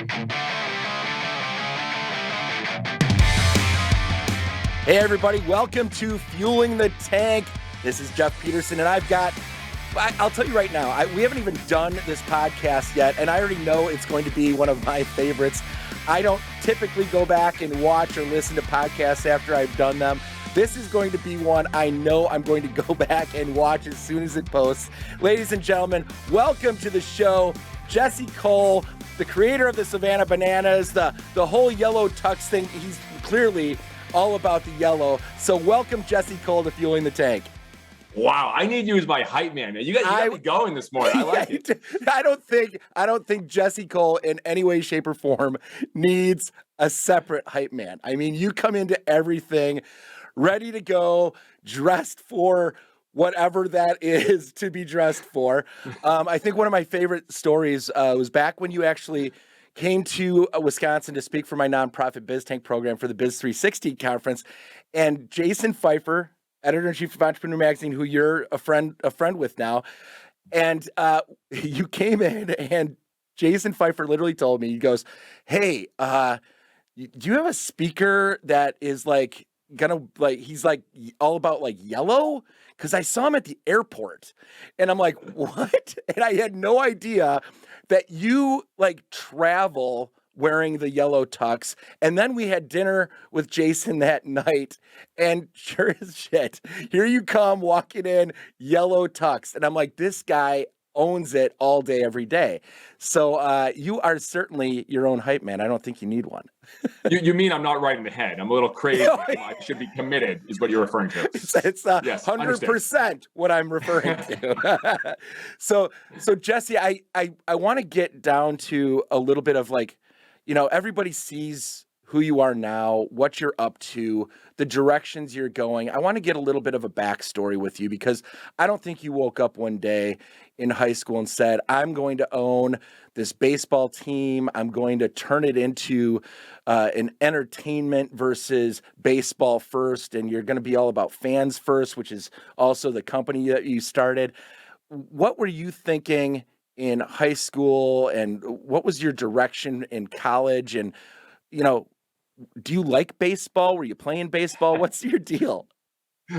Hey everybody, welcome to Fueling the Tank. This is Jeff Peterson, and I'll tell you right now, we haven't even done this podcast yet, and I already know it's going to be one of my favorites. I don't typically go back and watch or listen to podcasts after I've done them. This is going to be one I know I'm going to go back and watch as soon as it posts. Ladies and gentlemen, welcome to the show, Jesse Cole, the creator of the Savannah Bananas, the whole Yellow Tux thing. He's clearly all about the yellow. So welcome, Jesse Cole, to Fueling the Tank. Wow, I need you as my hype man. You got me going this morning. I like it. I don't think Jesse Cole in any way, shape, or form needs a separate hype man. I mean, you come into everything ready to go, dressed for whatever that is to be dressed for. I think one of my favorite stories was back when you actually came to Wisconsin to speak for my nonprofit Biz Tank program for the Biz 360 conference, and Jason Pfeiffer, editor-in-chief of Entrepreneur Magazine, who you're a friend with now, and you came in, and Jason Pfeiffer literally told me, he goes, "Hey, do you have a speaker that is he's like all about like yellow? Because I saw him at the airport." And I'm like, "What?" And I had no idea that you like travel wearing the yellow tux. And then we had dinner with Jason that night, and sure as shit, here you come walking in yellow tux. And I'm like, this guy owns it all day, every day. So you are certainly your own hype man. I don't think you need one. You mean I'm not right in the head? I'm a little crazy. I should be committed is what you're referring to. It's 100% what I'm referring to. So Jesse, I want to get down to a little bit of like, everybody sees who you are now, what you're up to, the directions you're going. I want to get a little bit of a backstory with you, because I don't think you woke up one day in high school and said, I'm going to own this baseball team. I'm going to turn it into an entertainment versus baseball first. And you're going to be all about fans first, which is also the company that you started. What were you thinking in high school, and what was your direction in college? And, do you like baseball? Were you playing baseball? What's your deal?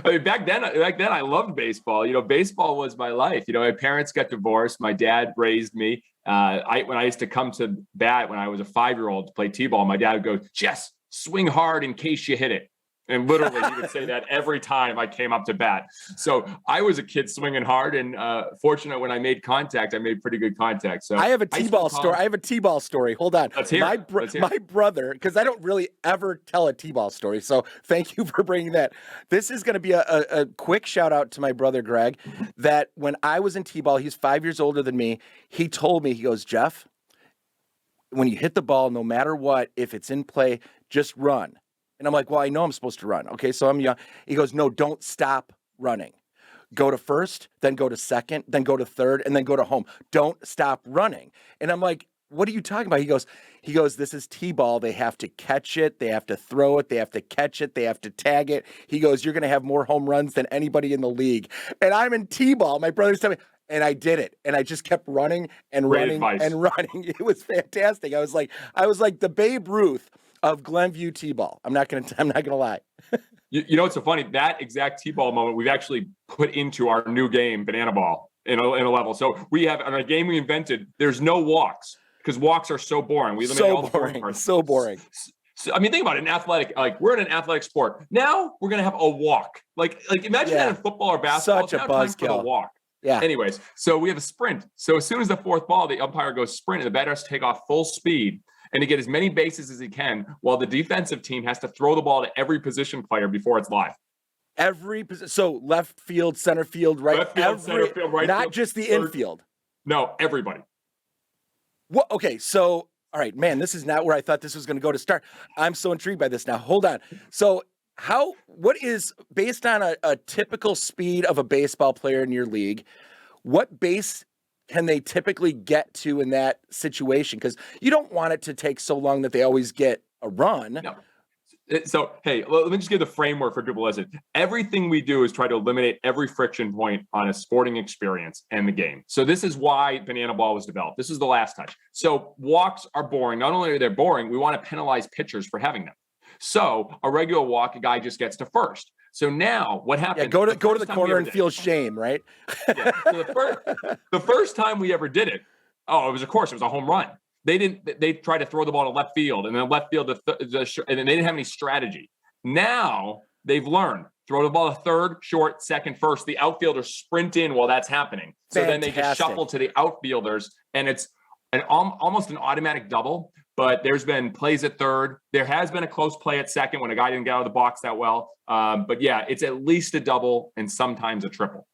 I mean, back then I loved baseball. Baseball was my life. My parents got divorced. My dad raised me. When I used to come to bat when I was a 5-year-old to play t-ball, my dad would go, "Jess, swing hard in case you hit it." And literally, he would say that every time I came up to bat. So I was a kid swinging hard, and fortunate when I made contact, I made pretty good contact. So I have a t-ball story. I have a t-ball story. Hold on. Let's hear it. My brother, because I don't really ever tell a t-ball story, so thank you for bringing that. This is going to be a quick shout out to my brother Greg. That when I was in t-ball, he's 5 years older than me. He told me, he goes, "Jeff, when you hit the ball, no matter what, if it's in play, just run." And I'm like, "Well, I know I'm supposed to run." Okay, so I'm young. He goes, "No, don't stop running. Go to first, then go to second, then go to third, and then go to home. Don't stop running." And I'm like, "What are you talking about?" He goes, "This is t-ball. They have to catch it. They have to throw it. They have to catch it. They have to tag it." He goes, "You're going to have more home runs than anybody in the league." And I'm in t-ball. My brother's telling me, and I did it. And I just kept running and running and running. It was fantastic. I was like the Babe Ruth of Glenview t-ball. I'm not gonna lie. You know what's so funny? That exact t-ball moment we've actually put into our new game, banana ball, in a level. So we have on a game we invented. There's no walks because walks are so boring. We eliminate all the boring parts. So boring. So, I mean, think about it. We're in an athletic sport. Now we're gonna have a walk. Like imagine that in football or basketball. Such a buzzkill. Walk. Yeah. Anyways, so we have a sprint. So as soon as the fourth ball, the umpire goes sprint, and the batter has to take off full speed and to get as many bases as he can, while the defensive team has to throw the ball to every position player before it's live. So left field, center field, right? Center field, right not field, just the infield. No, everybody. What? Okay, so all right, man, this is not where I thought this was going to go to start. I'm so intrigued by this now. Hold on. So what is, based on a typical speed of a baseball player in your league, what base can they typically get to in that situation? Because you don't want it to take so long that they always get a run. No. So, hey, let me just give the framework for people listening. Everything we do is try to eliminate every friction point on a sporting experience and the game. So this is why banana ball was developed. This is the last touch. So walks are boring. Not only are they boring, we want to penalize pitchers for having them. So a regular walk, a guy just gets to first. So now what happens? Yeah, go to the corner and feel shame, right? Yeah. So the first time we ever did it, it was a home run. They tried to throw the ball to left field, and then left field and then they didn't have any strategy. Now they've learned throw the ball to third, short, second, first. The outfielders sprint in while that's happening. So then they just shuffle to the outfielders, and it's almost an automatic double. But there's been plays at third. There has been a close play at second when a guy didn't get out of the box that well. But yeah, it's at least a double and sometimes a triple.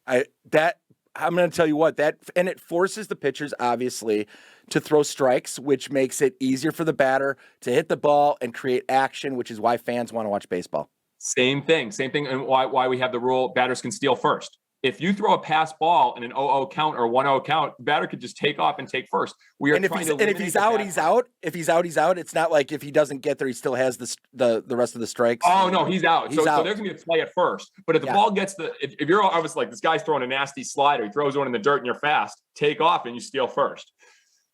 I'm going to tell you what, and it forces the pitchers, obviously, to throw strikes, which makes it easier for the batter to hit the ball and create action, which is why fans want to watch baseball. Same thing. And why we have the rule batters can steal first. If you throw a pass ball in an 0-0 count or 1-0 count, the batter could just take off and take first. If he's out, he's out. If he's out, he's out. It's not like if he doesn't get there, he still has the rest of the strikes. Oh no, he's out. So there's gonna be a play at first. But if the ball gets if you're obviously like this guy's throwing a nasty slider, he throws one in the dirt and you're fast, take off and you steal first.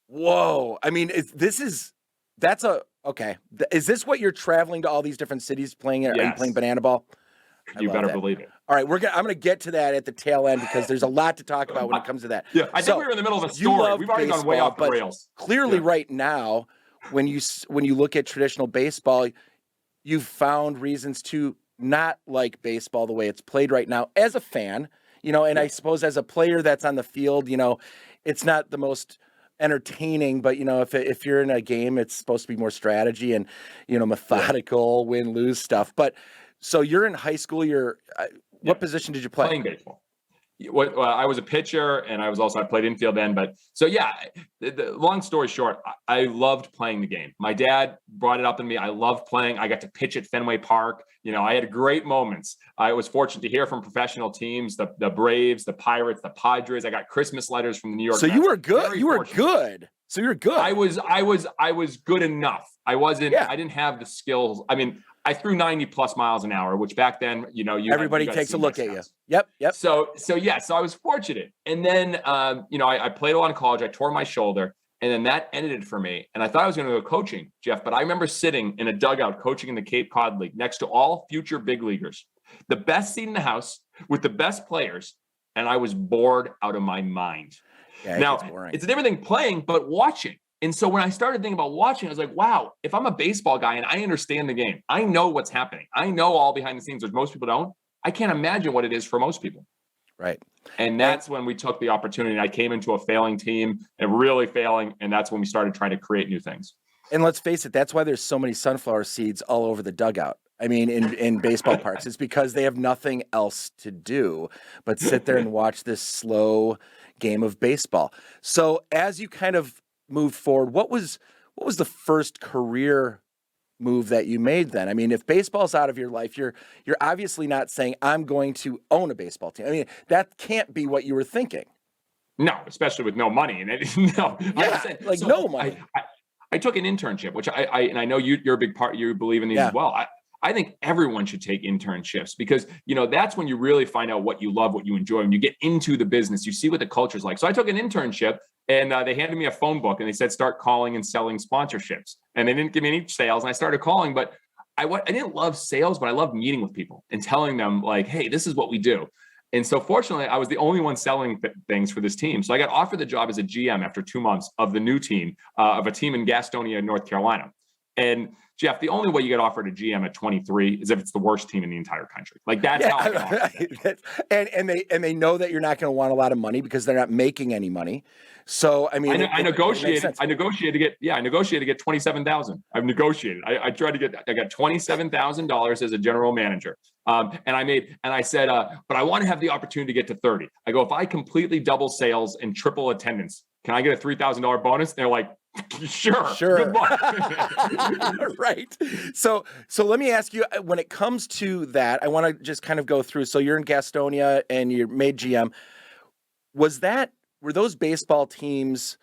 Whoa. I mean, is this what you're traveling to all these different cities playing? Yes. Are you playing banana ball? You better believe it. All right, I'm gonna get to that at the tail end because there's a lot to talk about when it comes to that. Yeah, I think we were in the middle of a story. We've already gone way off the rails. Clearly, right now, when you look at traditional baseball, you've found reasons to not like baseball the way it's played right now as a fan, and I suppose as a player that's on the field, it's not the most entertaining, but if you're in a game, it's supposed to be more strategy and methodical win-lose stuff. But so you're in high school. What position did you play? Playing baseball. I was a pitcher, and I played infield then. But so yeah, the long story short, I loved playing the game. My dad brought it up in me. I loved playing. I got to pitch at Fenway Park. I had great moments. I was fortunate to hear from professional teams, the Braves, the Pirates, the Padres. I got Christmas letters from the New York. So Mets. You were good. You were good. So you're good. I was good enough. I wasn't. Yeah. I didn't have the skills. I mean, I threw 90 plus miles an hour, which back then, everybody takes a look at you. Yep. So I was fortunate. And then, I played a lot in college. I tore my shoulder, and then that ended it for me. And I thought I was going to go coaching, Jeff, but I remember sitting in a dugout coaching in the Cape Cod League next to all future big leaguers, the best seat in the house with the best players. And I was bored out of my mind. Yeah, now, it's a different thing playing, but watching. And so when I started thinking about watching, I was like, wow, if I'm a baseball guy and I understand the game, I know what's happening. I know all behind the scenes, which most people don't. I can't imagine what it is for most people. Right. And that's when we took the opportunity. I came into a failing team and really failing. And that's when we started trying to create new things. And let's face it, that's why there's so many sunflower seeds all over the dugout. I mean, in baseball parks, it's because they have nothing else to do but sit there and watch this slow game of baseball. So as you kind of moved forward, what was the first career move that you made then? I mean, if baseball's out of your life, you're obviously not saying I'm going to own a baseball team. I mean, that can't be what you were thinking. No, especially with no money. No money. I took an internship, which I know you're a big part. You believe in these as well. I think everyone should take internships because, that's when you really find out what you love, what you enjoy. When you get into the business, you see what the culture's like. So I took an internship and they handed me a phone book and they said, start calling and selling sponsorships. And they didn't give me any sales. And I started calling, but I didn't love sales, but I loved meeting with people and telling them like, hey, this is what we do. And so fortunately, I was the only one selling things for this team. So I got offered the job as a GM after 2 months of the new team, of a team in Gastonia, North Carolina. And Jeff, the only way you get offered a GM at 23 is if it's the worst team in the entire country. Like that's how I got offered it. And they know that you're not going to want a lot of money because they're not making any money. So I mean, I negotiated to get $27,000. I've negotiated. I tried to get. I got $27,000 as a general manager. And I said, but I want to have the opportunity to get to 30. I go, if I completely double sales and triple attendance, can I get a $3,000 bonus? And they're like, sure. Good luck. Right. So let me ask you, when it comes to that, I want to just kind of go through. So you're in Gastonia and you're made GM. Were those baseball teams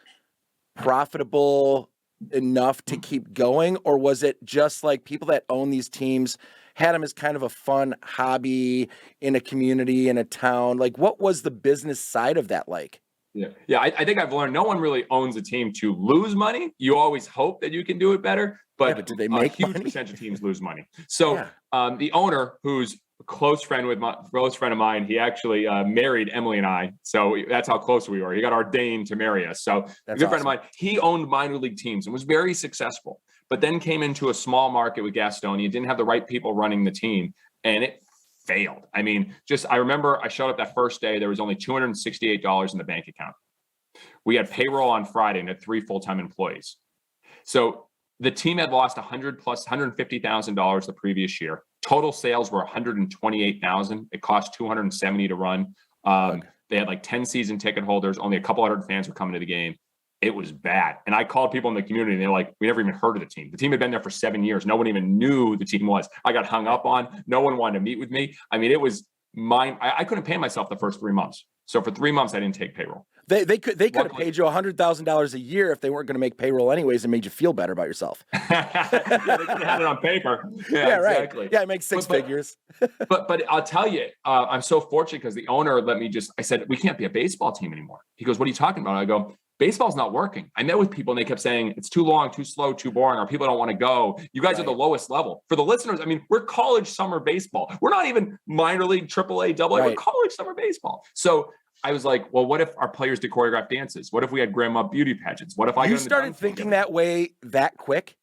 profitable? enough to keep going, or was it just like people that own these teams had them as kind of a fun hobby in a community, in a town? Like, what was the business side of that like? Yeah. I think I've learned no one really owns a team to lose money. You always hope that you can do it better, But but do they a make huge money? percentage of teams lose money. So Yeah. the owner, who's a close friend of mine, he actually married Emily and I. So that's how close we were. He got ordained to marry us. So a good friend of mine, he owned minor league teams and was very successful, but then came into a small market with Gastonia, didn't have the right people running the team, and it failed. I mean, I remember I showed up that first day, there was only $268 in the bank account. We had payroll on Friday and had 3 full-time employees. So the team had lost $150,000 the previous year. Total sales were $128,000. It cost $270 to run. They had like 10 season ticket holders. Only a couple hundred fans were coming to the game. It was bad. And I called people in the community and they're like, we never even heard of the team. The team had been there for 7 years. No one even knew the team was. I got hung up on. No one wanted to meet with me. I mean, it was mine. I couldn't pay myself the first 3 months. So for 3 months, I didn't take payroll. They could have paid you $100,000 a year if they weren't going to make payroll anyways and made you feel better about yourself. Yeah, they could have had it on paper. Yeah, exactly. Right. Yeah, it makes six figures. but I'll tell you, I'm so fortunate because the owner let me I said, we can't be a baseball team anymore. He goes, what are you talking about? I go, baseball's not working. I met with people and they kept saying it's too long, too slow, too boring, or people don't want to go. You guys are the lowest level. For the listeners, I mean, we're college summer baseball. We're not even minor league, AAA, AA. We're college summer baseball. So I was like, well, what if our players did choreographed dances? What if we had grandma beauty pageants? What if you started thinking that way that quick?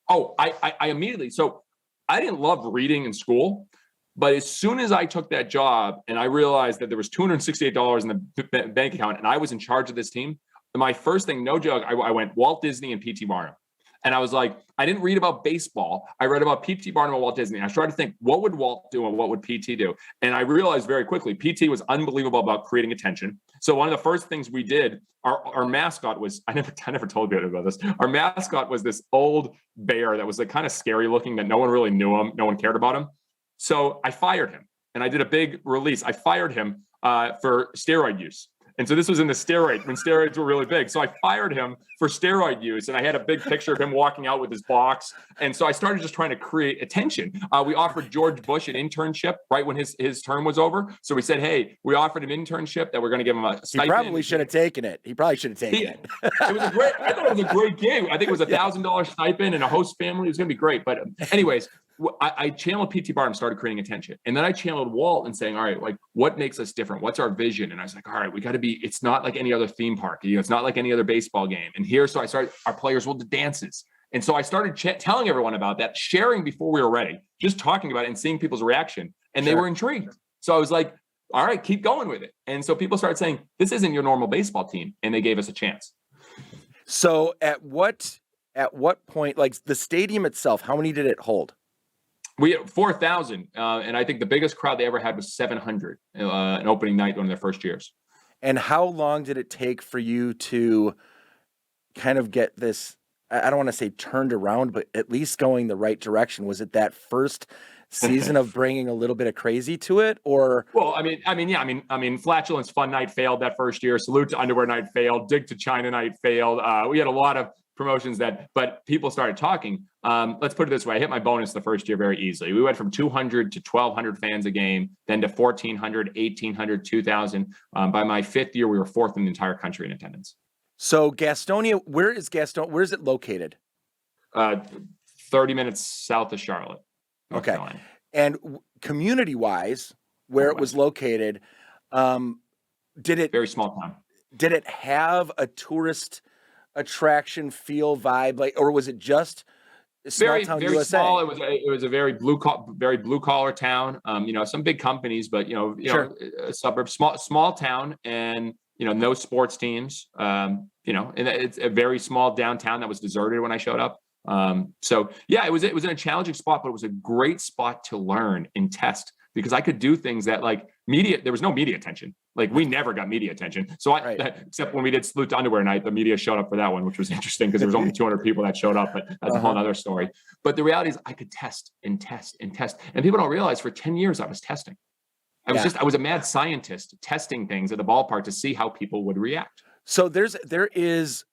Oh, I immediately. So I didn't love reading in school, but as soon as I took that job and I realized that there was $268 in the bank account and I was in charge of this team, my first thing, no joke, I went Walt Disney and P.T. Barnum. And I was like, I didn't read about baseball. I read about P.T. Barnum and Walt Disney. And I started to think, what would Walt do and what would P.T. do? And I realized very quickly, P.T. was unbelievable about creating attention. So one of the first things we did, our mascot was, I never told you about this. Our mascot was this old bear that was like kind of scary looking, that no one really knew him. No one cared about him. So I fired him and I did a big release. I fired him for steroid use. And so this was in the when steroids were really big. So I fired him for steroid use. And I had a big picture of him walking out with his box. And so I started just trying to create attention. We offered George Bush an internship right when his term was over. So we said, hey, we offered him an internship that we're going to give him a stipend. He probably should have taken it. It was a great, I thought it was a great gig. I think it was $1,000 stipend and a host family. It was going to be great. But anyways, I channeled P.T. Barnum, started creating attention. And then I channeled Walt and saying, all right, like what makes us different? What's our vision? And I was like, all right, we got to be, it's not like any other theme park. It's not like any other baseball game. And so I started, our players will do dances. And so I started telling everyone about that, sharing before we were ready, just talking about it and seeing people's reaction. And they were intrigued. So I was like, all right, keep going with it. And so people started saying, this isn't your normal baseball team. And they gave us a chance. So at what point, like the stadium itself, how many did it hold? We had 4,000, and I think the biggest crowd they ever had was 700 an opening night, one of their first years. And how long did it take for you to kind of get this, I don't want to say turned around, but at least going the right direction? Was it that first season of bringing a little bit of crazy to it, or? Well, I mean, Flatulence Fun Night failed that first year. Salute to Underwear Night failed. Dig to China Night failed. We had a lot of promotions but people started talking. Let's put it this way. I hit my bonus the first year very easily. We went from 200 to 1,200 fans a game, then to 1,400, 1,800, 2,000. By my fifth year, we were fourth in the entire country in attendance. So Gastonia, where is it located? 30 minutes south of Charlotte. North Carolina. And community-wise, where it was located, very small town. Did it have a tourist attraction feel vibe, like, or was it just small town very USA? Small. It was a very blue collar town. Some big companies, but a suburb, small town, and no sports teams. And it's a very small downtown that was deserted when I showed up. It was in a challenging spot, but it was a great spot to learn and test, because I could do things that, like, there was no media attention. Like, we never got media attention. So except when we did Salute to Underwear Night, the media showed up for that one, which was interesting because there was only 200 people that showed up, but that's a whole other story. But the reality is I could test and test and test. And people don't realize for 10 years I was testing. I was a mad scientist testing things at the ballpark to see how people would react. So there is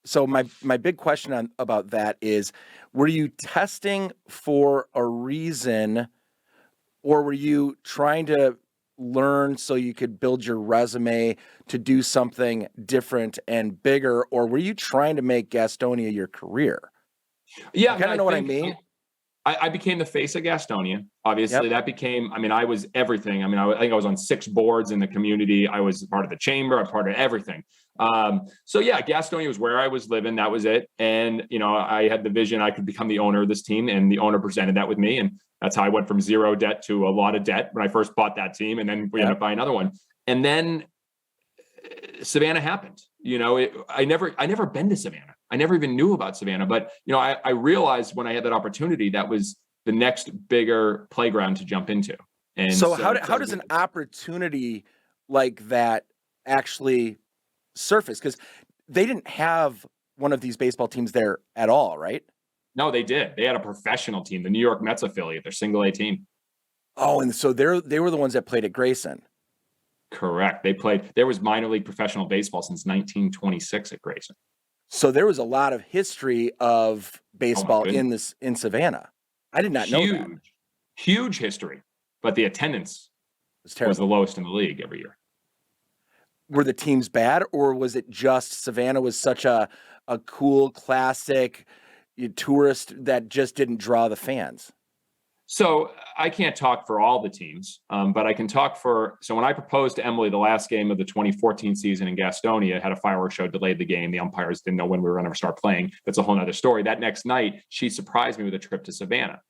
So my big question about that is, were you testing for a reason, or were you trying to learn so you could build your resume to do something different and bigger, or were you trying to make Gastonia your career? Yeah, You kind of know what I mean? I became the face of Gastonia. Obviously, Yep. that became, I mean, I was everything. I mean, I think I was on 6 boards in the community. I was part of the chamber, I'm part of everything. So yeah, Gastonia was where I was living. That was it. And, you know, I had the vision I could become the owner of this team, and the owner presented that with me. And that's how I went from zero debt to a lot of debt when I first bought that team. And then we ended up buying another one. And then Savannah happened. You know, I never been to Savannah. I never even knew about Savannah, but you know, I realized when I had that opportunity, that was the next bigger playground to jump into. And So how does an opportunity like that actually surface? Because they didn't have one of these baseball teams there at all, right? No, they did. They had a professional team, the New York Mets affiliate, their single A team. Oh, and so they were the ones that played at Grayson. Correct. There was minor league professional baseball since 1926 at Grayson. So there was a lot of history of baseball in Savannah. I did not know that. Huge history, but the attendance was the lowest in the league every year. Were the teams bad, or was it just Savannah was such a cool, classic tourist that just didn't draw the fans? So I can't talk for all the teams, but I can talk so when I proposed to Emily the last game of the 2014 season in Gastonia, had a fireworks show, delayed the game. The umpires didn't know when we were going to start playing. That's a whole nother story. That next night, she surprised me with a trip to Savannah.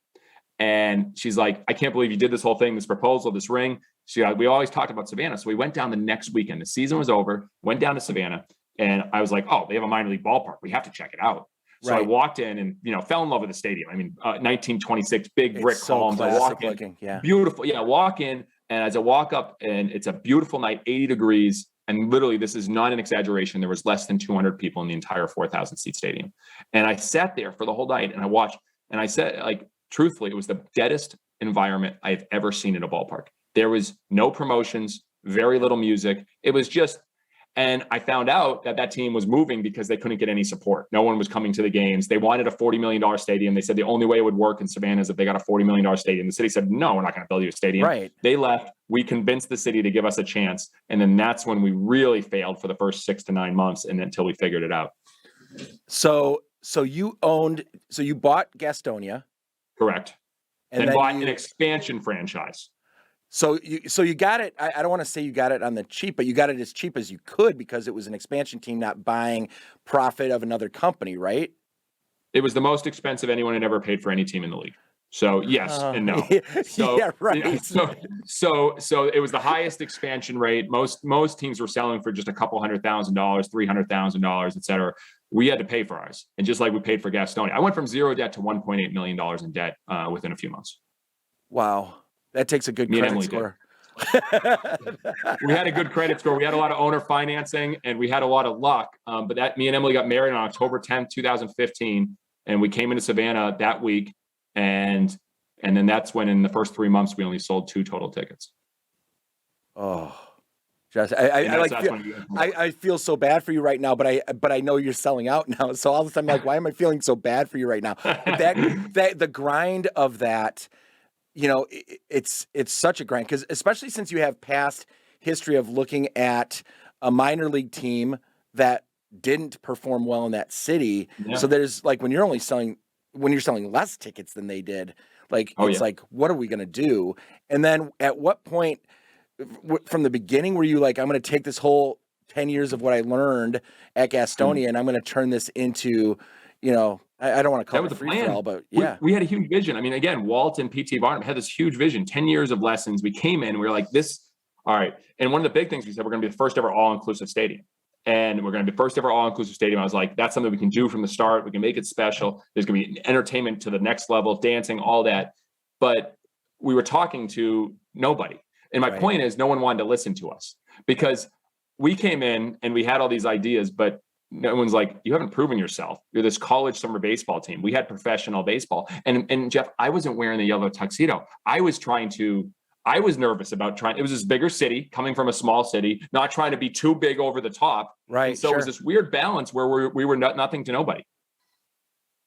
And she's like, I can't believe you did this whole thing, this proposal, this ring. We always talked about Savannah. So we went down the next weekend. The season was over, went down to Savannah. And I was like, oh, they have a minor league ballpark. We have to check it out. So I walked in and, you know, fell in love with the stadium. I mean, 1926, big brick columns. I walk in, looking, beautiful. Yeah, walk in, and as I walk up, and it's a beautiful night, 80 degrees, and literally, this is not an exaggeration. There was less than 200 people in the entire 4,000 seat stadium, and I sat there for the whole night, and I watched, and I said, like, truthfully, it was the deadest environment I've ever seen in a ballpark. There was no promotions, very little music. It was just. And I found out that team was moving because they couldn't get any support. No one was coming to the games. They wanted a $40 million stadium. They said the only way it would work in Savannah is if they got a $40 million stadium. The city said, no, we're not going to build you a stadium. Right. They left. We convinced the city to give us a chance. And then that's when we really failed for the first 6 to 9 months, and until we figured it out. So you bought Gastonia. Correct. And then bought an expansion franchise. So you got it. I don't want to say you got it on the cheap, but you got it as cheap as you could because it was an expansion team, not buying profit of another company, right? It was the most expensive anyone had ever paid for any team in the league. So yes and no. So yeah, right. Yeah, so it was the highest expansion rate. Most teams were selling for just a couple $100,000, $300,000, et cetera. We had to pay for ours, and just like we paid for Gastonia, I went from zero debt to $1.8 million in debt within a few months. Wow. That takes a good credit score. We had a good credit score. We had a lot of owner financing, and we had a lot of luck. But me and Emily got married on October 10th, 2015, and we came into Savannah that week. And then that's when, in the first 3 months, we only sold 2 total tickets. Oh, Jess, I feel so bad for you right now, but I know you're selling out now. So all of a sudden, I'm like, why am I feeling so bad for you right now? That the grind of that. You know, it's such a grind, because especially since you have past history of looking at a minor league team that didn't perform well in that city. Yeah. So there's like when you're selling less tickets than they did, like like, what are we going to do? And then at what point from the beginning were you like, I'm going to take this whole 10 years of what I learned at Gastonia and I'm going to turn this into, you know, I don't want to call it a free for all, but yeah. We had a huge vision. I mean, again, Walt and P.T. Barnum had this huge vision, 10 years of lessons. We came in and we were like, all right. And one of the big things we said, we're going to be the first ever all-inclusive stadium. And we're going to be the first ever all-inclusive stadium. I was like, that's something we can do from the start. We can make it special. There's going to be entertainment to the next level, dancing, all that. But we were talking to nobody. And my point is, no one wanted to listen to us, because we came in and we had all these ideas, but no one's like, you haven't proven yourself. You're this college summer baseball team. We had professional baseball. And Jeff, I wasn't wearing the yellow tuxedo. I was trying to I was nervous about trying. It was this bigger city, coming from a small city, not trying to be too big over the top. Right. And so it was this weird balance where we were nothing to nobody.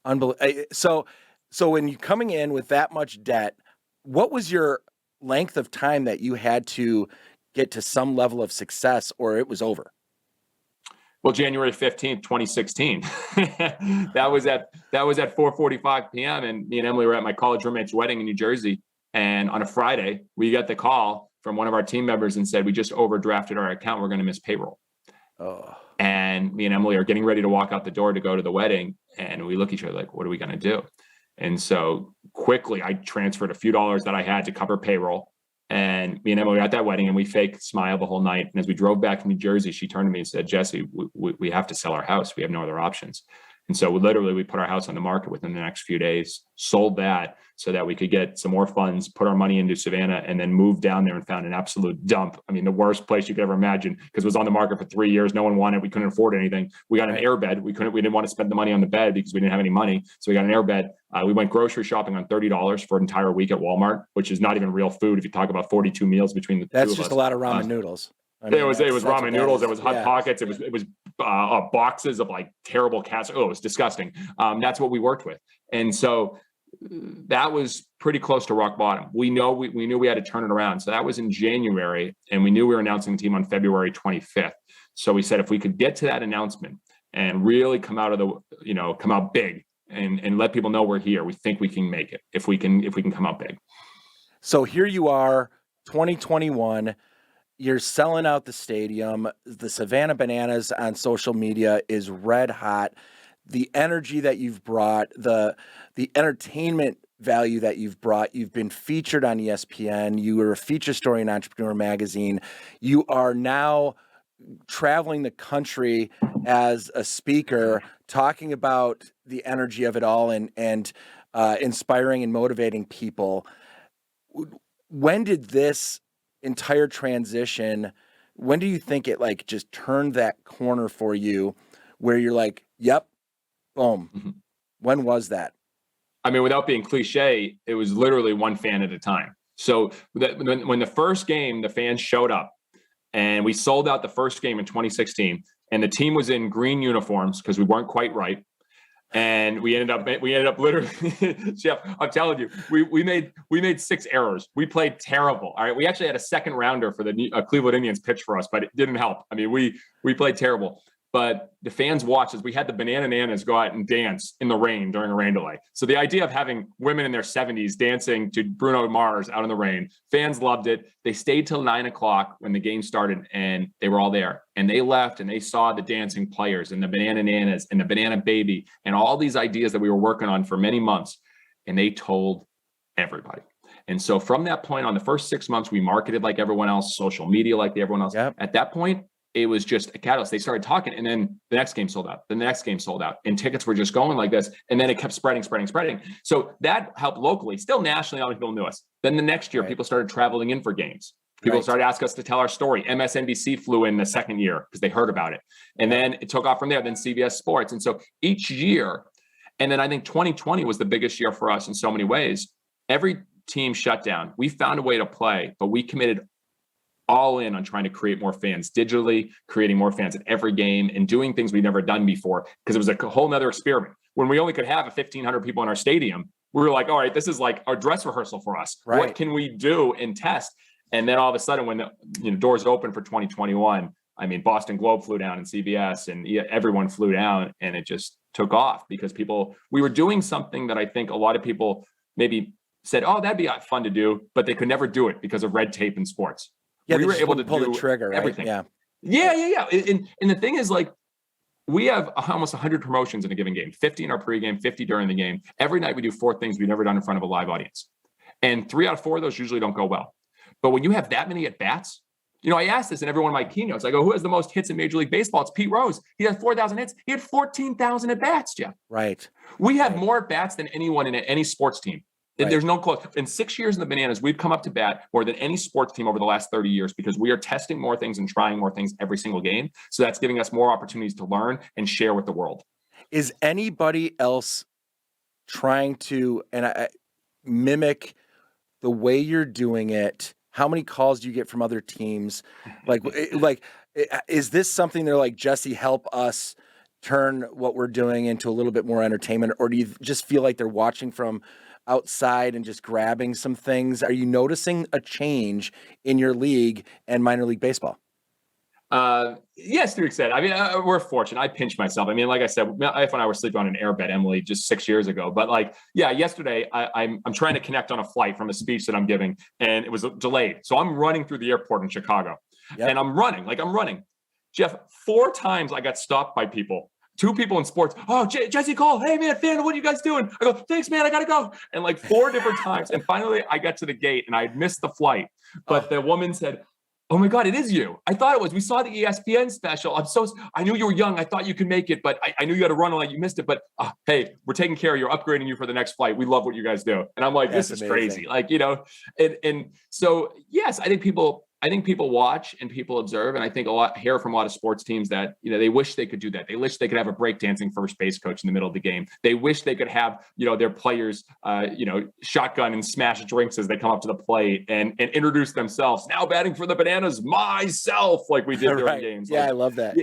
Unbelievable. So when you coming in with that much debt, what was your length of time that you had to get to some level of success, or it was over? Well, January 15th, 2016. that was at 4:45 p.m. and me and Emily were at my college roommate's wedding in New Jersey. And on a Friday, we got the call from one of our team members and said, we just overdrafted our account. We're going to miss payroll. Oh. And me and Emily are getting ready to walk out the door to go to the wedding. And we look at each other like, what are we going to do? And so quickly, I transferred a few dollars that I had to cover payroll. And me and Emily were at that wedding and we fake smiled the whole night. And as we drove back from New Jersey, she turned to me and said, Jesse, we have to sell our house. We have no other options. And so we put our house on the market within the next few days, sold that so that we could get some more funds, put our money into Savannah, and then moved down there and found an absolute dump. I mean, the worst place you could ever imagine, because it was on the market for 3 years. No one wanted it. We couldn't afford anything. We got an air bed. We didn't want to spend the money on the bed because we didn't have any money. So we got an air bed. We went grocery shopping on $30 for an entire week at Walmart, which is not even real food. If you talk about 42 meals between the two of us. That's just a lot of ramen noodles. I mean, it was ramen noodles. It was Hot Pockets. It was boxes of like terrible cats. Oh, it was disgusting. That's what we worked with. And so that was pretty close to rock bottom. We knew we had to turn it around. So that was in January, and we knew we were announcing the team on February 25th. So we said, if we could get to that announcement and really come out big and let people know we're here, we think we can make it if we can come out big. So here you are, 2021. You're selling out the stadium. The Savannah Bananas on social media is red hot. The energy that you've brought, the entertainment value that you've brought. You've been featured on ESPN. You were a feature story in Entrepreneur Magazine. You are now traveling the country as a speaker, talking about the energy of it all and inspiring and motivating people. When did this entire transition, when do you think it like just turned that corner for you where you're like, yep, boom? Mm-hmm. When was that? I mean, without being cliche, it was literally one fan at a time. So when the first game, the fans showed up and we sold out the first game in 2016 and the team was in green uniforms because we weren't quite right. And we ended up literally, Jeff, I'm telling you, we made 6 errors. We played terrible. All right. We actually had a second rounder for the Cleveland Indians pitch for us, but it didn't help. I mean, we played terrible, but the fans watched as we had the Bananas go out and dance in the rain during a rain delay. So the idea of having women in their 70s dancing to Bruno Mars out in the rain, fans loved it. They stayed till 9:00 when the game started and they were all there. And they left and they saw the dancing players and the Bananas and the Banana Baby and all these ideas that we were working on for many months. And they told everybody. And so from that point on, the first 6 months, we marketed like everyone else, social media like everyone else. Yep. At that point, it was just a catalyst. They started talking and then the next game sold out. The next game sold out and tickets were just going like this. And then it kept spreading. So that helped locally. Still nationally, all the people knew us. Then the next year, people started traveling in for games. People started asking us to tell our story. MSNBC flew in the second year because they heard about it. And then it took off from there, then CBS Sports. And so each year, and then I think 2020 was the biggest year for us in so many ways. Every team shut down. We found a way to play, but we committed all in on trying to create more fans digitally, creating more fans at every game and doing things we've never done before because it was a whole nother experiment. When we only could have 1,500 people in our stadium, we were like, all right, this is like our dress rehearsal for us. Right. What can we do and test? And then all of a sudden, when the doors opened for 2021, I mean, Boston Globe flew down and CBS and everyone flew down and it just took off because we were doing something that I think a lot of people maybe said, oh, that'd be fun to do, but they could never do it because of red tape in sports. Yeah, we were able to pull the trigger, right? Everything. Yeah. And the thing is, like, we have almost 100 promotions in a given game, 50 in our pregame, 50 during the game. Every night we do 4 things we've never done in front of a live audience. And 3 out of 4 of those usually don't go well. But when you have that many at-bats, I asked this in every one of my keynotes. I go, who has the most hits in Major League Baseball? It's Pete Rose. He had 4,000 hits. He had 14,000 at-bats, Jeff. Right. We have more at-bats than anyone in any sports team. Right. There's no close. In 6 years in the Bananas, we've come up to bat more than any sports team over the last 30 years because we are testing more things and trying more things every single game. So that's giving us more opportunities to learn and share with the world. Is anybody else trying to mimic the way you're doing it How many calls do you get from other teams? Is this something they're like, Jesse, help us turn what we're doing into a little bit more entertainment? Or do you just feel like they're watching from outside and just grabbing some things? Are you noticing a change in your league and minor league baseball? Yes, to an extent. I mean, we're fortunate. I pinch myself. I mean, like I said, my wife and I were sleeping on an airbed, Emily, just 6 years ago. But like, yeah, yesterday I'm trying to connect on a flight from a speech that I'm giving, and it was delayed. So I'm running through the airport in Chicago, and I'm running. Jeff, 4 times I got stopped by people. 2 people in sports. Oh, Jesse Cole. Hey man, fan, what are you guys doing? I go, thanks, man. I gotta go. And like 4 different times. And finally, I got to the gate, and I had missed the flight. But the woman said, oh my God, it is you. I thought it was. We saw the ESPN special. I knew you were young. I thought you could make it, but I knew you had to run like you missed it. But hey, we're taking care of you. We're upgrading you for the next flight. We love what you guys do. And I'm like, this is crazy. Like, and so, yes, I think people watch and people observe. And I think hear from a lot of sports teams that, they wish they could do that. They wish they could have a breakdancing first base coach in the middle of the game. They wish they could have, their players, shotgun and smash drinks as they come up to the plate and introduce themselves. Now batting for the Bananas, myself, like we did during games. Yeah, like, I love that.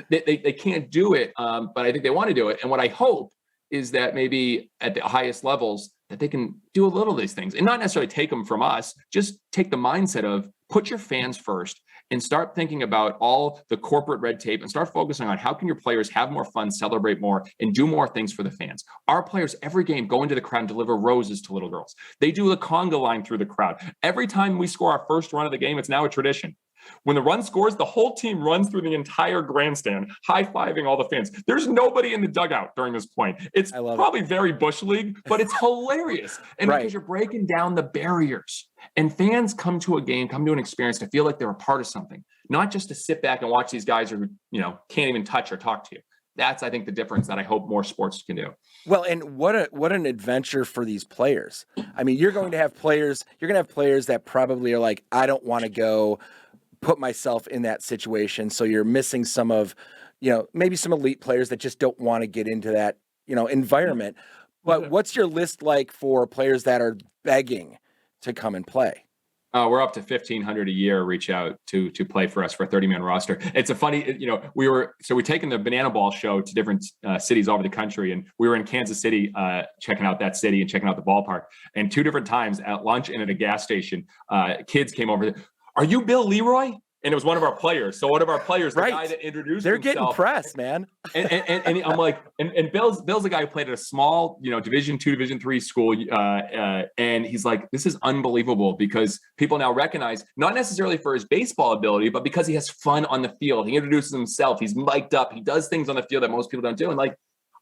They can't do it, but I think they want to do it. And what I hope is that maybe at the highest levels that they can do a little of these things and not necessarily take them from us, just take the mindset of put your fans first and start thinking about all the corporate red tape and start focusing on how can your players have more fun, celebrate more, and do more things for the fans. Our players every game go into the crowd and deliver roses to little girls. They do the conga line through the crowd. Every time we score our first run of the game, it's now a tradition. When the run scores, the whole team runs through the entire grandstand, high-fiving all the fans. There's nobody in the dugout during this point. It's probably very Bush League, but it's hilarious. And because you're breaking down the barriers. And fans come to a game, come to an experience to feel like they're a part of something, not just to sit back and watch these guys who, can't even touch or talk to you. That's, I think, the difference that I hope more sports can do. Well, and what an adventure for these players. I mean, you're going to have players that probably are like, I don't want to go put myself in that situation. So you're missing some of, maybe some elite players that just don't want to get into that, environment. But what's your list like for players that are begging to come and play? We're up to 1,500 a year reach out to play for us for a 30-man roster. It's a funny, we're taking the Banana Ball show to different cities all over the country. And we were in Kansas City, checking out that city and checking out the ballpark. And 2 different times at lunch and at a gas station, kids came over. Are you Bill Leroy? And it was one of our players. So one of our players, the guy that introduced They're himself. Getting pressed, man. and I'm like, and Bill's the guy who played at a small, Division II, Division III school. And he's like, this is unbelievable because people now recognize, not necessarily for his baseball ability, but because he has fun on the field. He introduces himself. He's mic'd up. He does things on the field that most people don't do. And like,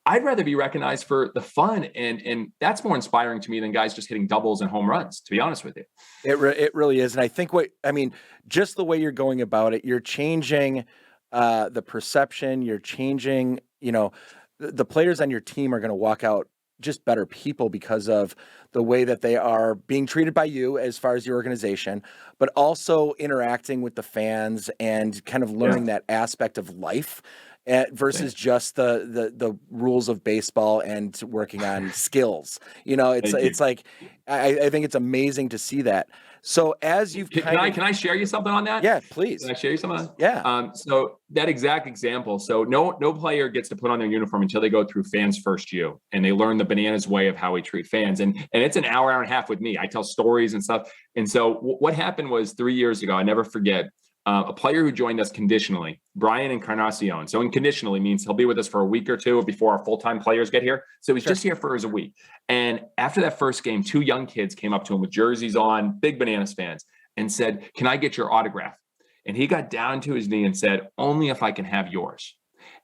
I'd rather be recognized for the fun, and that's more inspiring to me than guys just hitting doubles and home runs, to be honest with you. It really is. And I think just the way you're going about it, you're changing the perception, you're changing, the players on your team are going to walk out just better people because of the way that they are being treated by you as far as your organization, but also interacting with the fans and kind of learning that aspect of life. Versus just the rules of baseball and working on skills. It's like I think it's amazing to see that. So as you've can I share you something on that? Yeah, please. Can I share you something on that? Yeah. So that exact example. So no player gets to put on their uniform until they go through Fans First U and they learn the Bananas way of how we treat fans. And it's an hour and a half with me. I tell stories and stuff. And so what happened was 3 years ago, I never forget. A player who joined us conditionally, Brian Encarnacion. So conditionally means he'll be with us for a week or two before our full-time players get here. So he's just here for a week. And after that first game, 2 young kids came up to him with jerseys on, big Bananas fans, and said, "Can I get your autograph?" And he got down to his knee and said, "Only if I can have yours."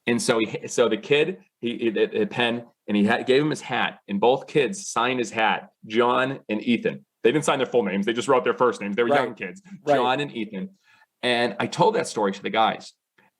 And so the kid, a pen, and he gave him his hat, and both kids signed his hat, John and Ethan. They didn't sign their full names. They just wrote their first names. They were young kids, John and Ethan. And I told that story to the guys.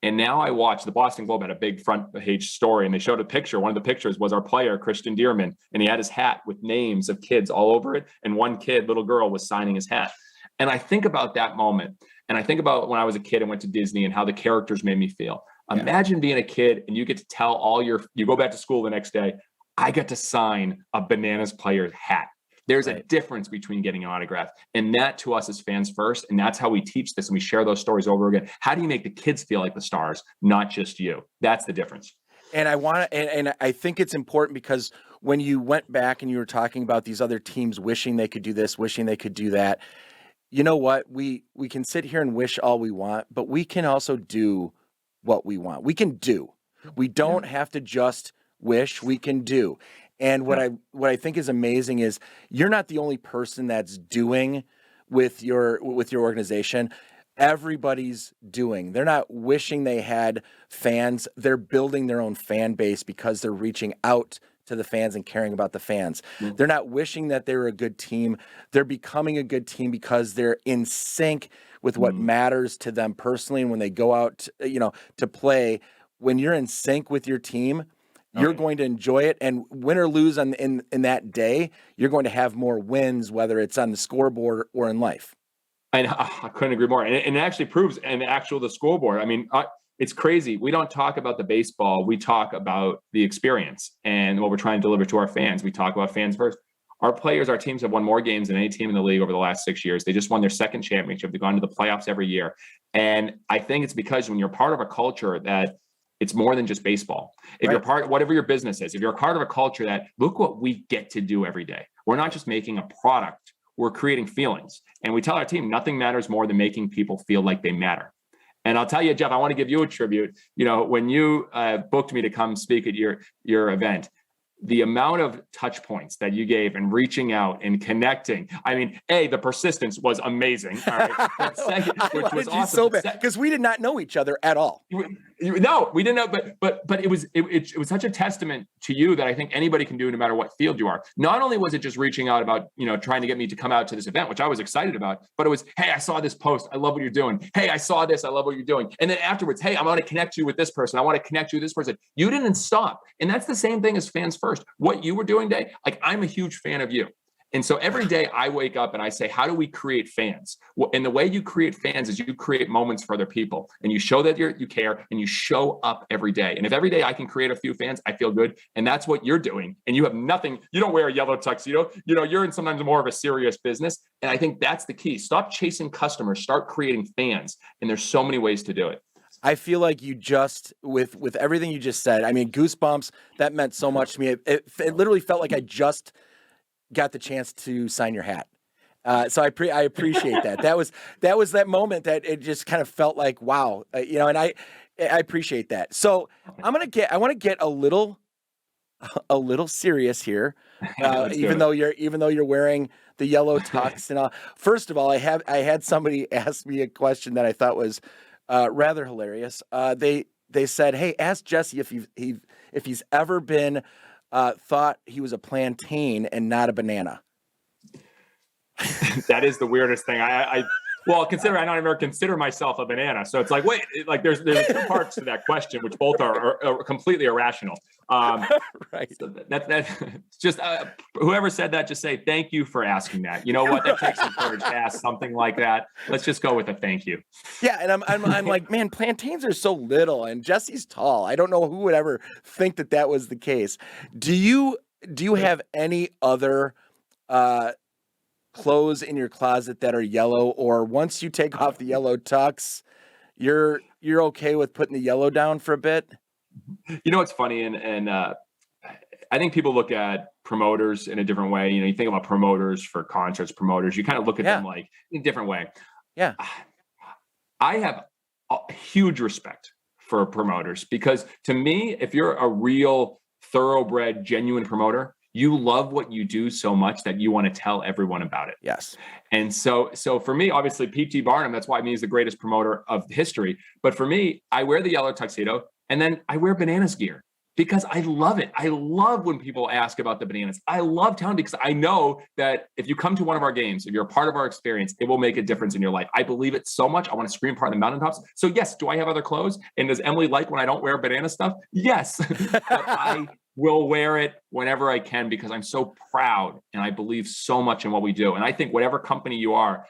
And now I watch, the Boston Globe had a big front page story, and they showed a picture. One of the pictures was our player, Christian Dearman, and he had his hat with names of kids all over it. And one kid, little girl, was signing his hat. And I think about that moment. And I think about when I was a kid and went to Disney and how the characters made me feel. Yeah. Imagine being a kid and you get to tell you go back to school the next day, I get to sign a Bananas player's hat. There's a difference between getting an autograph, and that to us is fans first. And that's how we teach this. And we share those stories over again. How do you make the kids feel like the stars, not just you? That's the difference. And and I think it's important because when you went back and you were talking about these other teams wishing they could do this, wishing they could do that, you know what? We can sit here and wish all we want, but we can also do what we want. We can do. We don't have to just wish, we can do. And what I think is amazing is you're not the only person that's doing with your organization. Everybody's doing. They're not wishing they had fans. They're building their own fan base because they're reaching out to the fans and caring about the fans. Mm-hmm. They're not wishing that they were a good team. They're becoming a good team because they're in sync with what matters to them personally. And when they go out, to play, when you're in sync with your team, you're going to enjoy it, and win or lose in that day, you're going to have more wins, whether it's on the scoreboard or in life. And I couldn't agree more. And it actually proves the scoreboard. I mean, it's crazy. We don't talk about the baseball. We talk about the experience and what we're trying to deliver to our fans. We talk about fans first. Our players, our teams have won more games than any team in the league over the last 6 years. They just won their second championship. They've gone to the playoffs every year. And I think it's because when you're part of a culture that it's more than just baseball. If you're part, whatever your business is, if you're a part of a culture that look what we get to do every day. We're not just making a product, we're creating feelings. And we tell our team, nothing matters more than making people feel like they matter. And I'll tell you, Jeff, I want to give you a tribute. When you booked me to come speak at your event, the amount of touch points that you gave and reaching out and connecting. I mean, the persistence was amazing. All right. Second, which was awesome. So bad because we did not know each other at all. No, we didn't know, but it was such a testament to you that I think anybody can do no matter what field you are. Not only was it just reaching out about, trying to get me to come out to this event, which I was excited about, but it was, hey, I saw this post. I love what you're doing. Hey, I saw this. I love what you're doing. And then afterwards, hey, I want to connect you with this person. I want to connect you with this person. You didn't stop. And that's the same thing as fans first. What you were doing today, like I'm a huge fan of you. And so every day I wake up and I say, how do we create fans? And the way you create fans is you create moments for other people and you show that you care and you show up every day. And if every day I can create a few fans, I feel good. And that's what you're doing. And you have nothing, you don't wear a yellow tuxedo, you're in sometimes more of a serious business. And I think that's the key. Stop chasing customers, start creating fans. And there's so many ways to do it. I feel like you just, with everything you just said, I mean, goosebumps, that meant so much to me. It literally felt like I just got the chance to sign your hat. So I appreciate that. That was that moment that it just kind of felt like, wow, and I appreciate that. So I want to get a little serious here. Even though you're wearing the yellow tux and all. First of all, I had somebody ask me a question that I thought was rather hilarious. They said, "Hey, ask Jesse if he's ever been thought he was a plantain and not a banana." That is the weirdest thing. Considering I don't ever consider myself a banana, so it's like, wait, like there's two parts to that question, which both are completely irrational. Right. So that just whoever said that, just say thank you for asking that. You know what? That takes some courage to ask something like that. Let's just go with a thank you. Yeah, and I'm like, man, plantains are so little, and Jesse's tall. I don't know who would ever think that was the case. Do you have any other clothes in your closet that are yellow, or once you take off the yellow tux, you're okay with putting the yellow down for a bit? You know what's funny, and I think people look at promoters in a different way. You think about promoters for concerts, promoters. You kind of look at them like in a different way. Yeah, I have a huge respect for promoters because to me, if you're a real thoroughbred, genuine promoter, you love what you do so much that you want to tell everyone about it. Yes. And so for me, obviously, P.T. Barnum, that's why he's the greatest promoter of history. But for me, I wear the yellow tuxedo and then I wear Bananas gear because I love it. I love when people ask about the Bananas. I love telling because I know that if you come to one of our games, if you're a part of our experience, it will make a difference in your life. I believe it so much. I want to scream part of the mountaintops. So yes, do I have other clothes? And does Emily like when I don't wear banana stuff? Yes. But I will wear it whenever I can because I'm so proud and I believe so much in what we do. And I think whatever company you are,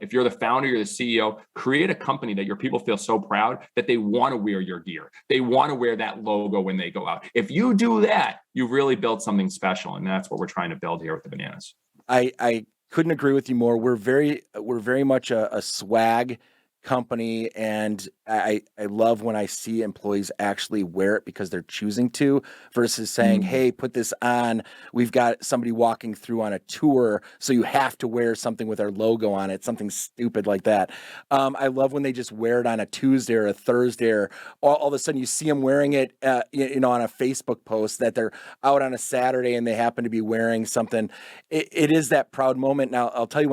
if you're the founder, you're the CEO, create a company that your people feel so proud that they want to wear your gear. They want to wear that logo when they go out. If you do that, you really built something special. And that's what we're trying to build here with the Bananas. I couldn't agree with you more. We're very much a swag company, and I love when I see employees actually wear it because they're choosing to, versus saying, "Hey, put this on. We've got somebody walking through on a tour, so you have to wear something with our logo on it," something stupid like that. I love when they just wear it on a Tuesday or a Thursday, or all of a sudden you see them wearing it, on a Facebook post that they're out on a Saturday and they happen to be wearing something. It is that proud moment. Now, I'll tell you,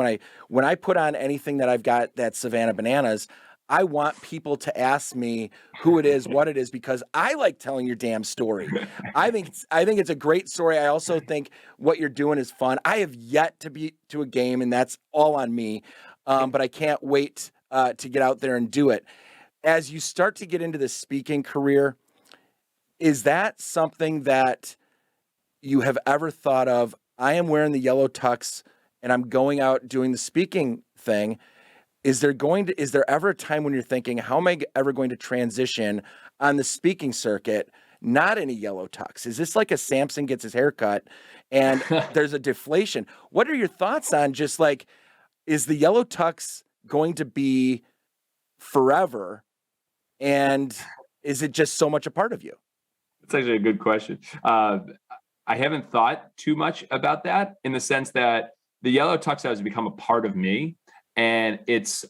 when I put on anything that I've got that's Savannah Bananas, I want people to ask me who it is, what it is, because I like telling your damn story. I think it's a great story. I also think what you're doing is fun. I have yet to be to a game, and that's all on me. But I can't wait to get out there and do it. As you start to get into the speaking career, is that something that you have ever thought of? I am wearing the yellow tux and I'm going out doing the speaking thing. Is there ever a time when you're thinking, how am I ever going to transition on the speaking circuit, not in a yellow tux? Is this like a Samson gets his haircut and there's a deflation? What are your thoughts on just like, is the yellow tux going to be forever? And is it just so much a part of you? It's actually a good question. I haven't thought too much about that, in the sense that the yellow tux has become a part of me. And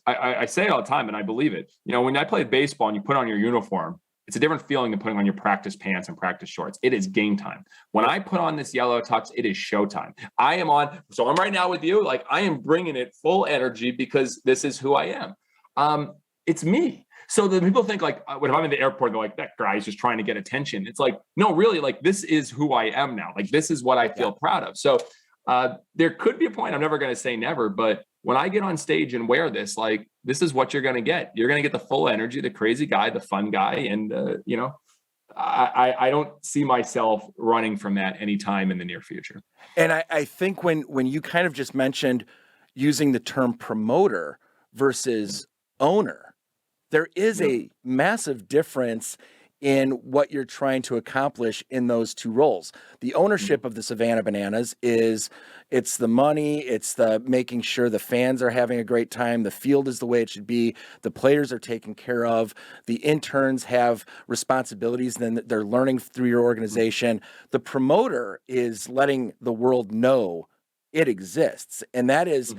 I say it all the time, and I believe it. When I played baseball and you put on your uniform, it's a different feeling than putting on your practice pants and practice shorts. It is game time. When I put on this yellow tux, it is showtime. So I'm right now with you. Like, I am bringing it full energy because this is who I am. It's me. So the people think, like, when I'm in the airport, they're like, that guy's just trying to get attention. It's like, no, really, like, this is who I am now. Like, this is what I feel proud of. So there could be a point, I'm never going to say never, but when I get on stage and wear this, like, this is what you're going to get. You're going to get the full energy, the crazy guy, the fun guy. And, I don't see myself running from that anytime in the near future. And I think when you kind of just mentioned using the term promoter versus owner, there is a massive difference in what you're trying to accomplish in those two roles. The ownership of the Savannah Bananas it's the money, it's the making sure the fans are having a great time, the field is the way it should be, the players are taken care of, the interns have responsibilities, then they're learning through your organization. The promoter is letting the world know it exists, and that is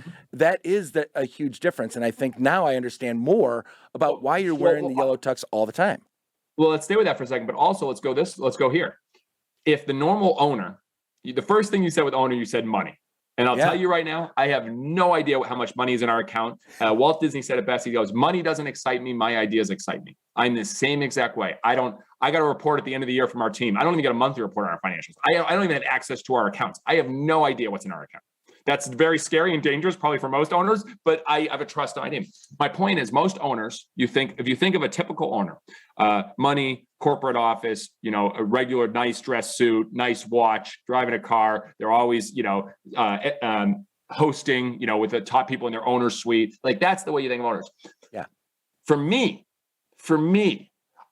a huge difference. And I think now I understand more about why you're wearing the yellow tux all the time. Well, let's stay with that for a second, but also let's go here. If the normal owner, the first thing you said with owner, you said money. And I'll tell you right now, I have no idea how much money is in our account. Walt Disney said it best. He goes, money doesn't excite me. My ideas excite me. I'm the same exact way. I got a report at the end of the year from our team. I don't even get a monthly report on our financials. I don't even have access to our accounts. I have no idea what's in our account. That's very scary and dangerous, probably for most owners, but I have a trust in my team. My point is, most owners, if you think of a typical owner, money, corporate office, a regular nice dress suit, nice watch, driving a car, they're always, hosting, with the top people in their owner's suite. Like, that's the way you think of owners. Yeah. For me,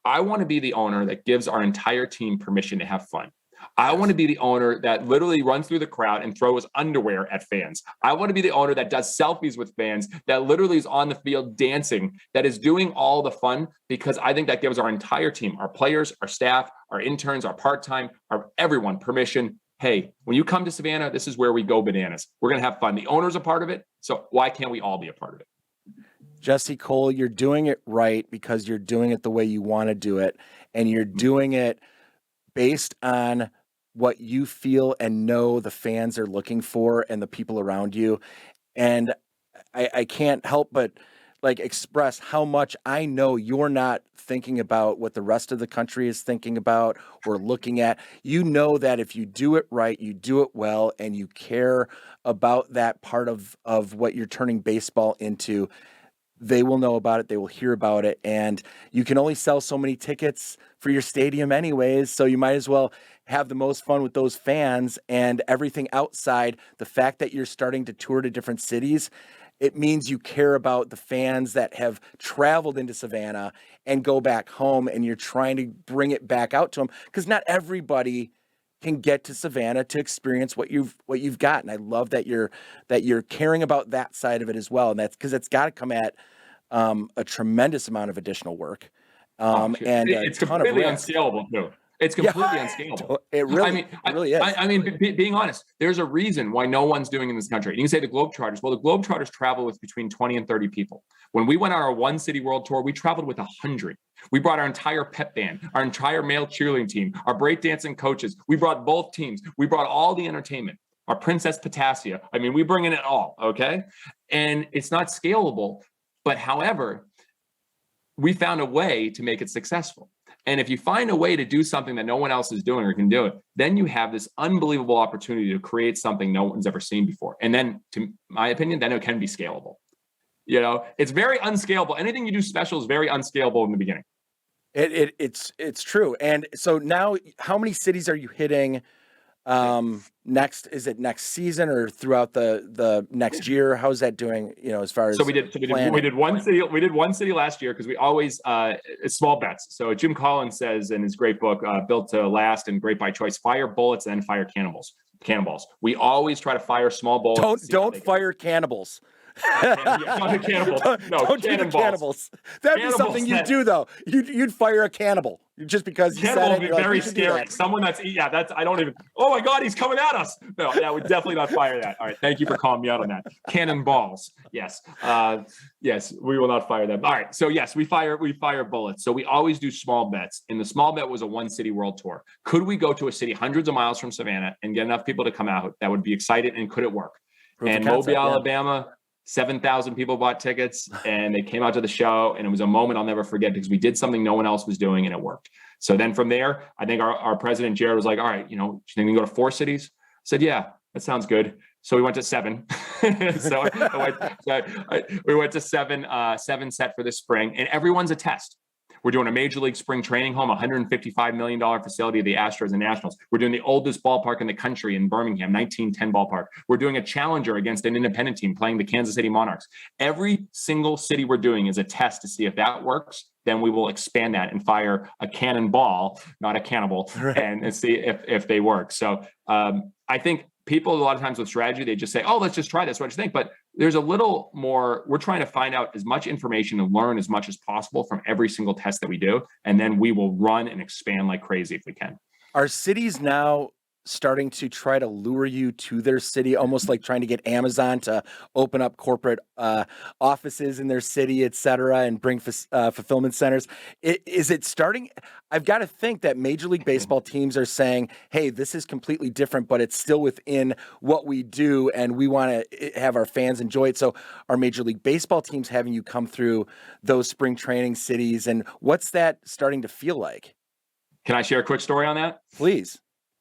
I want to be the owner that gives our entire team permission to have fun. I want to be the owner that literally runs through the crowd and throws underwear at fans. I want to be the owner that does selfies with fans, that literally is on the field dancing, that is doing all the fun, because I think that gives our entire team, our players, our staff, our interns, our part-time, everyone permission. Hey, when you come to Savannah, this is where we go bananas. We're going to have fun. The owner's a part of it. So why can't we all be a part of it? Jesse Cole, you're doing it right because you're doing it the way you want to do it. And you're doing it based on what you feel and know the fans are looking for and the people around you. And I can't help but express how much I know you're not thinking about what the rest of the country is thinking about or looking at. You know that if you do it right, you do it well, and you care about that part of what you're turning baseball into, they will know about it. They will hear about it. And you can only sell so many tickets for your stadium anyways. So you might as well have the most fun with those fans, and everything outside. The fact that you're starting to tour to different cities, it means you care about the fans that have traveled into Savannah and go back home, and you're trying to bring it back out to them, because not everybody can get to Savannah to experience what you've got. And I love that you're caring about that side of it as well. And that's because it's got to come at a tremendous amount of additional work. And it's completely unscalable too. It's completely unscalable. It really is. I mean, being honest, there's a reason why no one's doing in this country. You can say the Globetrotters. Well, the Globetrotters travel with between 20 and 30 people. When we went on our one city world tour, we traveled with 100. We brought our entire pep band, our entire male cheerleading team, our breakdancing coaches. We brought both teams. We brought all the entertainment, our Princess Potassia. I mean, we bring in it all, okay? And it's not scalable, but however, we found a way to make it successful. And if you find a way to do something that no one else is doing or can do it, then you have this unbelievable opportunity to create something no one's ever seen before. And then, to my opinion, then it can be scalable. You know, it's very unscalable. Anything you do special is very unscalable in the beginning. It's true. And so now, how many cities are you hitting next? Is it next season or throughout the next year? How's that doing, you know, as far as we did one city last year because we always it's small bets. So Jim Collins says in his great book Built to Last and Great by Choice, fire bullets and fire cannonballs. We always try to fire small bullets. Don't fire cannibals. Not cannibals. No, don't do the cannibals. That'd be something you'd do though. You'd fire a cannibal just because you cannibal said it. Would be very scary. Someone that's I don't even. Oh my God, he's coming at us. No, that would definitely not fire that. All right, thank you for calling me out on that. Cannonballs. Yes, yes, we will not fire them. All right, so yes, we fire bullets. So we always do small bets. And the small bet was a one city world tour. Could we go to a city hundreds of miles from Savannah and get enough people to come out that would be excited, and could it work? And Mobile, Alabama. 7,000 people bought tickets and they came out to the show, and it was a moment I'll never forget because we did something no one else was doing and it worked. So then from there, I think our president, Jared, was like, all right, you know, do you think we can go to 4 cities? I said, yeah, that sounds good. So we went to 7. We went to 7 set for this spring, and everyone's a test. We're doing a major league spring training home, $155 million facility of the Astros and Nationals. We're doing the oldest ballpark in the country in Birmingham, 1910 ballpark. We're doing a challenger against an independent team playing the Kansas City Monarchs. Every single city we're doing is a test to see if that works. Then we will expand that and fire a cannonball, not a cannibal, right, and see if they work. So I think people a lot of times with strategy, they just say, oh, let's just try this. What do you think? But there's a little more, we're trying to find out as much information and learn as much as possible from every single test that we do. And then we will run and expand like crazy if we can. Are cities now starting to try to lure you to their city, almost like trying to get Amazon to open up corporate offices in their city, et cetera, and bring fulfillment centers? Is it starting? I've got to think that Major League Baseball teams are saying, hey, this is completely different, but it's still within what we do, and we want to have our fans enjoy it. So are Major League Baseball teams having you come through those spring training cities, and what's that starting to feel like? Can I share a quick story on that? Please.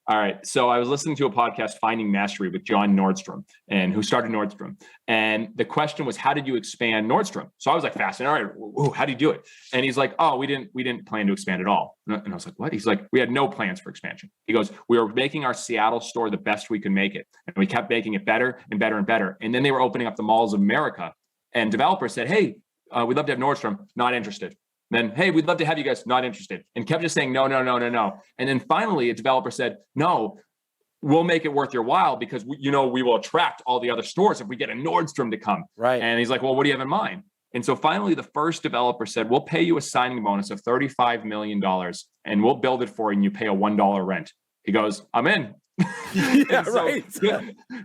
All right. So I was listening to a podcast, Finding Mastery, with John Nordstrom, and who started Nordstrom. And the question was, how did you expand Nordstrom? So I was like, fascinated. All right, how do you do it? And he's like, oh, we didn't plan to expand at all. And I was like, what? He's like, we had no plans for expansion. He goes, we were making our Seattle store the best we could make it. And we kept making it better and better and better. And then they were opening up the malls of America. And developers said, hey, we'd love to have Nordstrom. Not interested. Then, hey, we'd love to have you guys, not interested. And kept just saying, no. And then finally a developer said, no, we'll make it worth your while because we will attract all the other stores if we get a Nordstrom to come. Right. And he's like, well, what do you have in mind? And so finally the first developer said, we'll pay you a signing bonus of $35 million and we'll build it for you and you pay a $1 rent. He goes, I'm in. Yeah, right.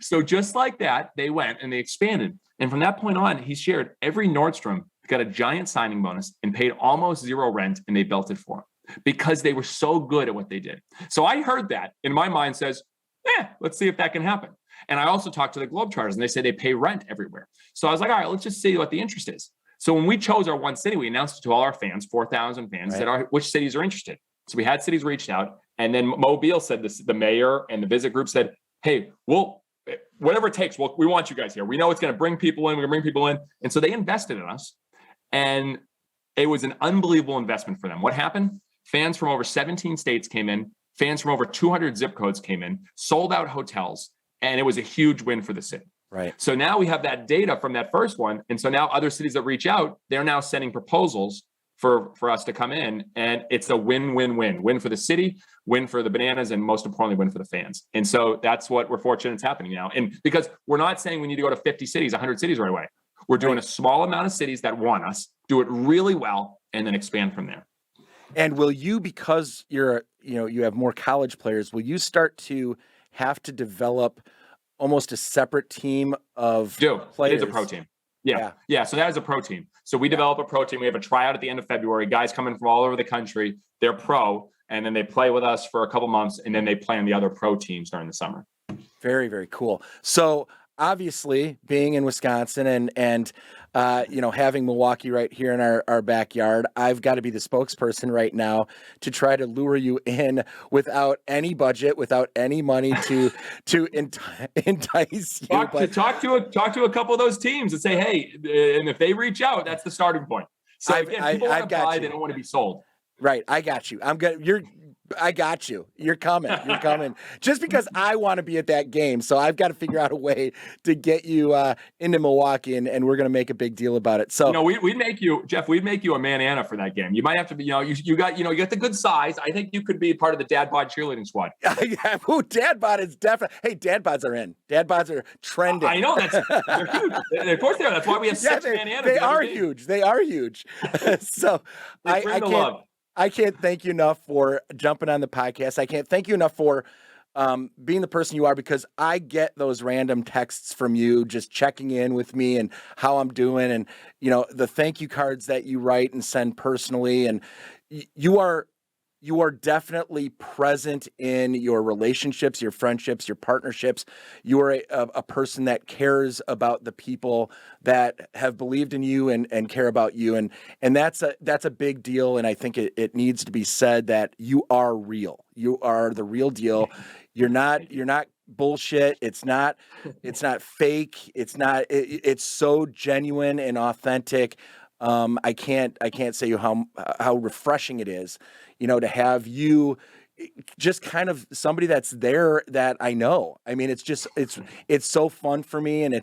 So just like that, they went and they expanded. And from that point on, he shared every Nordstrom got a giant signing bonus and paid almost zero rent, and they built it for him because they were so good at what they did. So I heard that in my mind says, let's see if that can happen. And I also talked to the Globetrotters and they say they pay rent everywhere. So I was like, all right, let's just see what the interest is. So when we chose our one city, we announced it to all our fans, 4,000 fans, right, which cities are interested. So we had cities reached out, and then Mobile said this, the mayor and the visit group said, hey, whatever it takes, we want you guys here. We know it's going to bring people in. We're going to bring people in. And so they invested in us. And it was an unbelievable investment for them. What happened? Fans from over 17 states came in. Fans from over 200 zip codes came in, sold out hotels, and it was a huge win for the city. Right. So now we have that data from that first one. And so now other cities that reach out, they're now sending proposals for us to come in, and it's a win for the city, win for the Bananas, and most importantly, win for the fans. And so that's what we're fortunate is happening now. And because we're not saying we need to go to 50 cities, 100 cities right away. We're doing a small amount of cities that want us, do it really well, and then expand from there. And will you, because you have more college players, will you start to have to develop almost a separate team of players? It is a pro team. Yeah. So that is a pro team. So we develop a pro team. We have a tryout at the end of February. Guys coming from all over the country. They're pro, and then they play with us for a couple months, and then they play on the other pro teams during the summer. Very, very cool. So obviously, being in Wisconsin and having Milwaukee right here in our backyard, I've got to be the spokesperson right now to try to lure you in without any budget, without any money to entice you. Talk to a couple of those teams and say, hey, and if they reach out, that's the starting point. So again, people want to buy, they don't want to be sold. Right, I got you. I got you. You're coming. Just because I want to be at that game. So I've got to figure out a way to get you into Milwaukee, and we're going to make a big deal about it. So we'd make you, Jeff, we'd make you a Manana for that game. You might have to be, you got the good size. I think you could be part of the Dad Bod cheerleading squad. Dad Bod is definitely. Hey, Dad Bods are in. Dad Bods are trending. I know they're huge. Of course they are. That's why we have 6 Mananas. They are huge. They are huge. So I can't thank you enough for jumping on the podcast. I can't thank you enough for being the person you are, because I get those random texts from you just checking in with me and how I'm doing, and the thank you cards that you write and send personally, and you are definitely present in your relationships, your friendships, your partnerships. You are a person that cares about the people that have believed in you and care about you. And that's a big deal. And I think it needs to be said that you are real. You are the real deal. You're not bullshit. It's not fake. It's so genuine and authentic. I can't say how refreshing it is, to have you just kind of somebody that's there that I know. I mean, it's so fun for me, and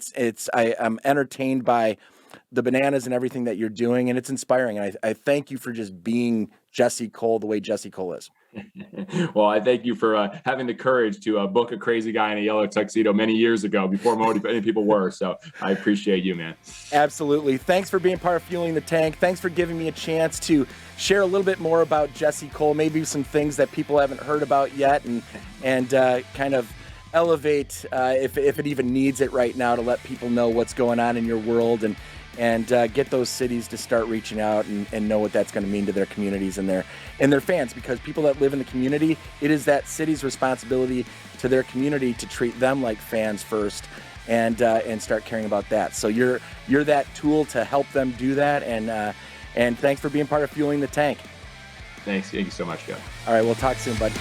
I'm entertained by the Bananas and everything that you're doing, and it's inspiring. And I thank you for just being Jesse Cole the way Jesse Cole is. Well, I thank you for having the courage to book a crazy guy in a yellow tuxedo many years ago before many people were. So I appreciate you, man. Absolutely. Thanks for being part of Fueling the Tank. Thanks for giving me a chance to share a little bit more about Jesse Cole, maybe some things that people haven't heard about yet, and kind of elevate, if it even needs it right now, to let people know what's going on in your world, and get those cities to start reaching out and know what that's going to mean to their communities and their fans, because people that live in the community, it is that city's responsibility to their community to treat them like fans first, and start caring about that. So you're that tool to help them do that, and thanks for being part of Fueling the Tank. Thank you so much, Joe. All right, we'll talk soon, bud.